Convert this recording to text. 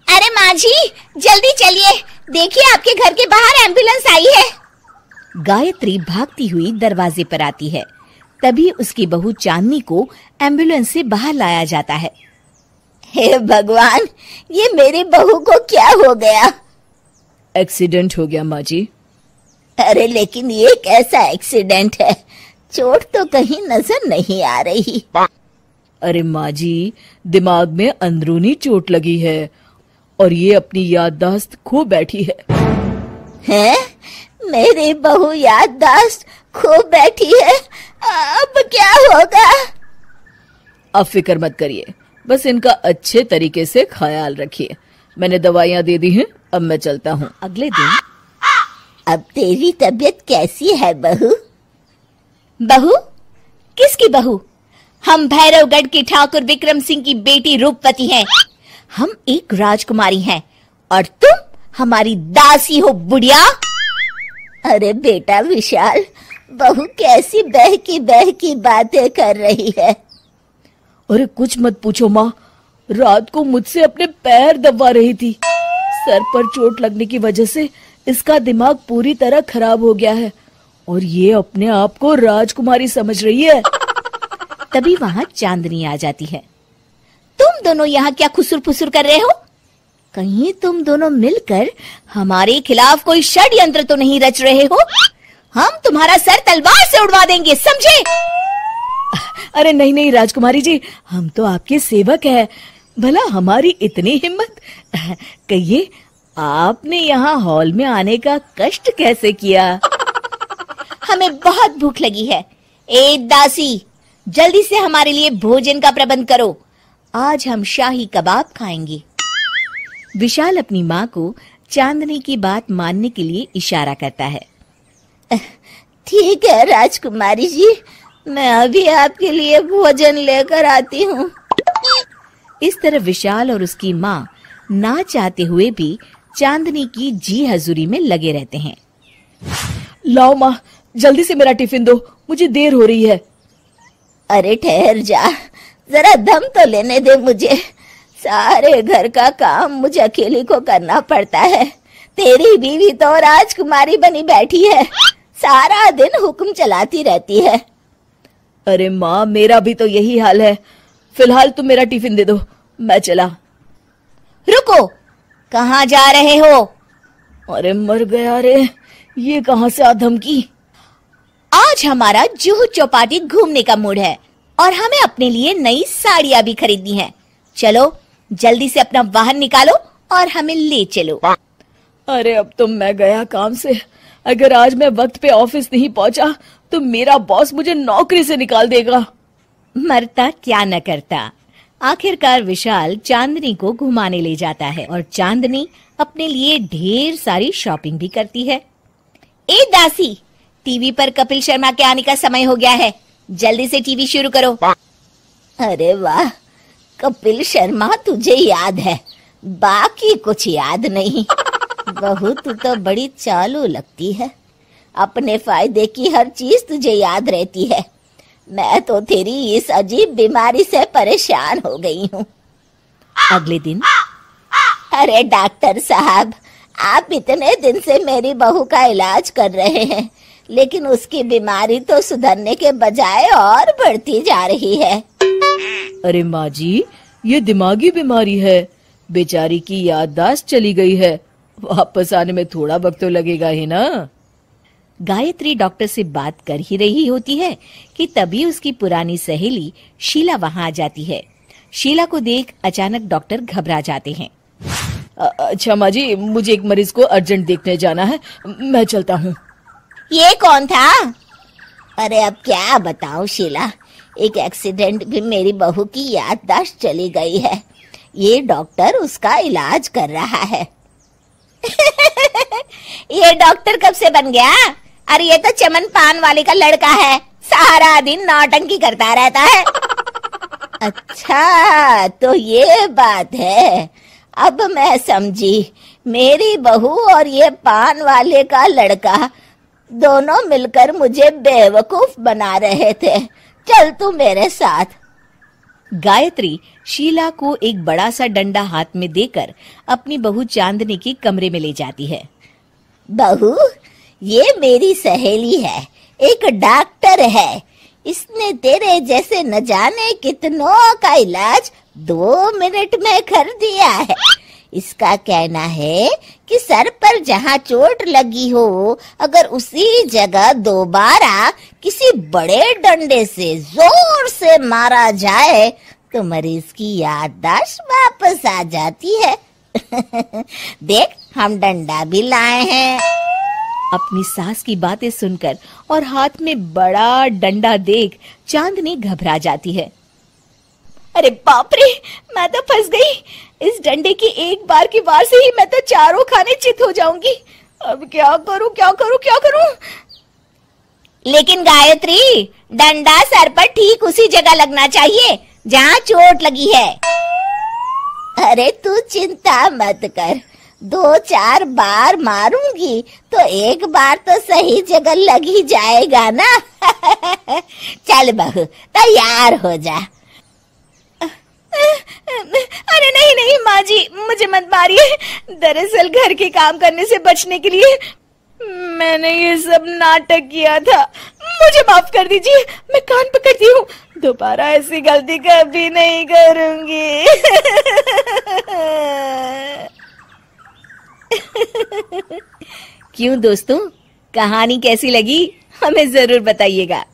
अरे माँ जी, जल्दी चलिए, देखिए आपके घर के बाहर एम्बुलेंस आई है। गायत्री भागती हुई दरवाजे पर आती है। तभी उसकी बहू चांदनी को एम्बुलेंस से बाहर लाया जाता है। हे भगवान, ये मेरी बहू को क्या हो गया? एक्सीडेंट हो गया माँ जी। अरे लेकिन ये कैसा एक्सीडेंट है? चोट तो कहीं नजर नहीं आ रही। अरे माँ जी, दिमाग में अंदरूनी चोट लगी है और ये अपनी याददाश्त खो बैठी है। हैं? मेरी बहू याददाश्त खो बैठी है, अब क्या होगा? अब फिक्र मत करिए, बस इनका अच्छे तरीके से ख्याल रखिए। मैंने दवाइयाँ दे दी हैं, अब मैं चलता हूँ। अगले दिन अब तेरी तबीयत कैसी है बहू? बहू? किसकी बहू? हम भैरवगढ़ के ठाकुर विक्रम सिंह की बेटी रूपवती हैं। हम एक राजकुमारी हैं और तुम हमारी दासी हो बुढ़िया। अरे बेटा विशाल, बहू कैसी बहकी बातें कर रही है। अरे कुछ मत पूछो माँ, रात को मुझसे अपने पैर दबा रही थी। सर पर चोट लगने की वजह से इसका दिमाग पूरी तरह खराब हो गया है और ये अपने आप को राजकुमारी समझ रही है। तभी वहाँ चांदनी आ जाती है। तुम दोनों यहाँ क्या खुसुर फुसुर कर रहे हो? कहीं तुम दोनों मिलकर हमारे खिलाफ कोई षड्यंत्र तो नहीं रच रहे हो? हम तुम्हारा सर तलवार से उड़वा देंगे, समझे? अरे नहीं नहीं राजकुमारी जी, हम तो आपके सेवक हैं। भला हमारी इतनी हिम्मत? कहिए, आपने यहाँ हॉल में आने का कष्ट कैसे किया? हमें बहुत भूख लगी है। ए दासी, जल्दी से हमारे लिए भोजन का प्रबंध करो। आज हम शाही कबाब खाएंगे। विशाल अपनी माँ को चांदनी की बात मानने के लिए इशारा करता है। ठीक है राजकुमारी जी, मैं अभी आपके लिए भोजन लेकर आती हूँ। इस तरह विशाल और उसकी माँ ना चाहते हुए भी चांदनी की जी हजूरी में लगे रहते हैं। लाओ माँ, जल्दी से मेरा टिफिन दो, मुझे देर हो रही है। अरे ठहर जा, जरा दम तो लेने दे मुझे। सारे घर का काम मुझे अकेली को करना पड़ता है। तेरी बीवी तो राजकुमारी बनी बैठी है, सारा दिन हुक्म चलाती रहती है। अरे माँ, मेरा भी तो यही हाल है। फिलहाल तुम मेरा टिफिन दे दो, मैं चला। रुको, कहाँ जा रहे हो? अरे मर गया रे, ये कहाँ से आ धमकी? आज हमारा जुहू चौपाटी घूमने का मूड है और हमें अपने लिए नई साड़ियाँ भी खरीदनी है। चलो जल्दी से अपना वाहन निकालो और हमें ले चलो। अरे अब तो मैं गया काम से। अगर आज मैं वक्त पे ऑफिस नहीं पहुंचा तो मेरा बॉस मुझे नौकरी से निकाल देगा। मरता क्या न करता। आखिरकार विशाल चांदनी को घुमाने ले जाता है और चांदनी अपने लिए ढेर सारी शॉपिंग भी करती है। ए दासी, टीवी पर कपिल शर्मा के आने का समय हो गया है, जल्दी से टीवी शुरू करो। अरे वाह, कपिल शर्मा तुझे याद है, बाकी कुछ याद नहीं। बहू तू तो बड़ी चालू लगती है, अपने फायदे की हर चीज तुझे याद रहती है। मैं तो तेरी इस अजीब बीमारी से परेशान हो गई हूँ। अगले दिन, अरे डॉक्टर साहब, आप इतने दिन से मेरी बहू का इलाज कर रहे हैं, लेकिन उसकी बीमारी तो सुधरने के बजाय और बढ़ती जा रही है। अरे माँ जी, ये दिमागी बीमारी है, बेचारी की याददाश्त चली गई है, वापस आने में थोड़ा वक्त तो लगेगा ही ना। गायत्री डॉक्टर से बात कर ही रही होती है कि तभी उसकी पुरानी सहेली शीला वहां आ जाती है। शीला को देख अचानक डॉक्टर घबरा जाते हैं। अच्छा माँ जी, मुझे एक मरीज को अर्जेंट देखने जाना है, मैं चलता हूँ। ये कौन था? अरे अब क्या बताऊं शीला, एक एक्सीडेंट भी मेरी बहू की याददाश्त चली गई है। ये डॉक्टर उसका इलाज कर रहा है। ये डॉक्टर कब से बन गया? अरे ये तो चमन पान वाले का लड़का है, सारा दिन नौटंकी करता रहता है। अच्छा तो ये बात है, अब मैं समझी। मेरी बहू और ये पान वाले का लड़का दोनों मिलकर मुझे बेवकूफ बना रहे थे। चल तू मेरे साथ। गायत्री शीला को एक बड़ा सा डंडा हाथ में देकर अपनी बहू चांदनी के कमरे में ले जाती है। बहू, ये मेरी सहेली है, एक डॉक्टर है। इसने तेरे जैसे न जाने कितनों का इलाज 2 मिनट में कर दिया है। इसका कहना है कि सर पर जहाँ चोट लगी हो, अगर उसी जगह दोबारा किसी बड़े डंडे से जोर से मारा जाए तो मरीज की याददाश्त वापस आ जाती है। देख, हम डंडा भी लाए हैं। अपनी सास की बातें सुनकर और हाथ में बड़ा डंडा देख चांदनी घबरा जाती है। अरे बाप रे, मैं तो फंस गई। इस डंडे की एक बार की वार से ही मैं तो चारों खाने चित हो जाऊंगी। अब क्या करूं, क्या करूं, क्या करूं? लेकिन गायत्री, डंडा सर पर ठीक उसी जगह लगना चाहिए जहाँ चोट लगी है। अरे तू चिंता मत कर, 2-4 बार मारूंगी तो एक बार तो सही जगह लग ही जाएगा ना। चल बहू, तैयार हो जा। अरे नहीं नहीं माँ जी, मुझे मत मारिए। दरअसल घर के काम करने से बचने के लिए मैंने ये सब नाटक किया था। मुझे माफ कर दीजिए, मैं कान पकड़ती हूँ। दोबारा ऐसी गलती कभी नहीं करूंगी। क्यों दोस्तों, कहानी कैसी लगी हमें जरूर बताइएगा।